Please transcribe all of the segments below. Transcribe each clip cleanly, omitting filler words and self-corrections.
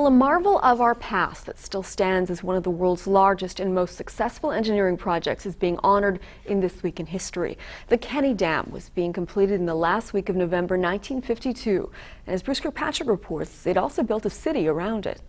Well, a marvel of our past that still stands as one of the world's largest and most successful engineering projects is being honored in This Week in History. The Kenney Dam was being completed in the last week of November 1952. And as Bruce Kirkpatrick reports, it also built a city around it.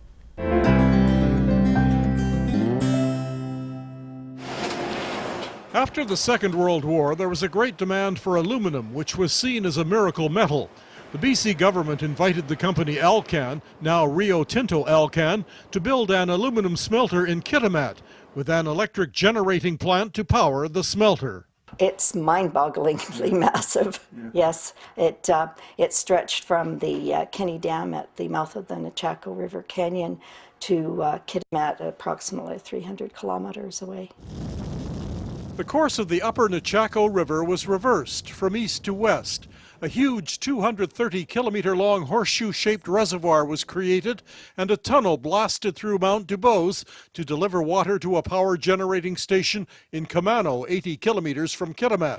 After the Second World War, there was a great demand for aluminum, which was seen as a miracle metal. The BC government invited the company Alcan, now Rio Tinto Alcan, to build an aluminum smelter in Kitimat, with an electric generating plant to power the smelter. It's mind-bogglingly massive. Yes, it stretched from the Kenney Dam at the mouth of the Nechako River Canyon to Kitimat, approximately 300 kilometers away. The course of the upper Nechako River was reversed from east to west. A huge 230-kilometer-long horseshoe-shaped reservoir was created, and a tunnel blasted through Mount Dubose to deliver water to a power generating station in Camano, 80 kilometers from Kitimat.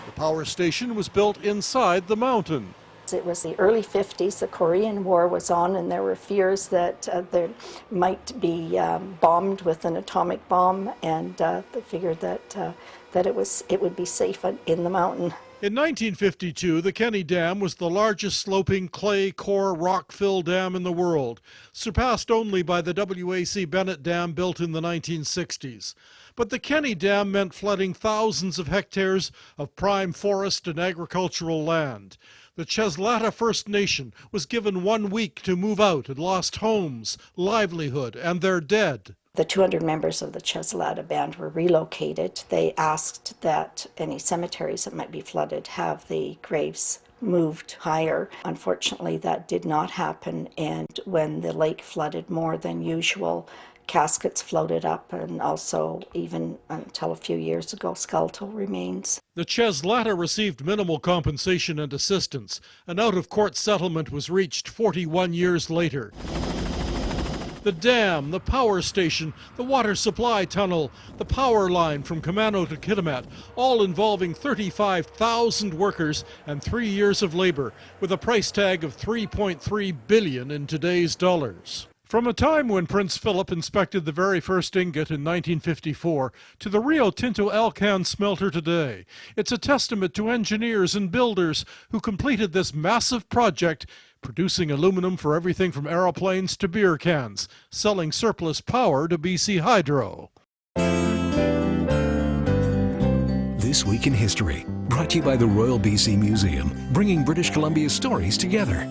The power station was built inside the mountain. It was the early 50s, the Korean War was on, and there were fears that there might be bombed with an atomic bomb, and they figured that it would be safe in the mountain. In 1952, the Kenney Dam was the largest sloping clay core rock-filled dam in the world, surpassed only by the W.A.C. Bennett Dam built in the 1960s. But the Kenney Dam meant flooding thousands of hectares of prime forest and agricultural land. The Cheslata First Nation was given 1 week to move out and lost homes, livelihood, and their dead. The 200 members of the Cheslata band were relocated. They asked that any cemeteries that might be flooded have the graves moved higher. Unfortunately, that did not happen, and when the lake flooded more than usual, caskets floated up, and also, even until a few years ago, skeletal remains. The Cheslata received minimal compensation and assistance. An out-of-court settlement was reached 41 years later. The dam, the power station, the water supply tunnel, the power line from Camano to Kitimat, all involving 35,000 workers and 3 years of labor, with a price tag of $3.3 billion in today's dollars. From a time when Prince Philip inspected the very first ingot in 1954 to the Rio Tinto Alcan smelter today, it's a testament to engineers and builders who completed this massive project, producing aluminum for everything from aeroplanes to beer cans, selling surplus power to BC Hydro. This Week in History, brought to you by the Royal BC Museum, bringing British Columbia's stories together.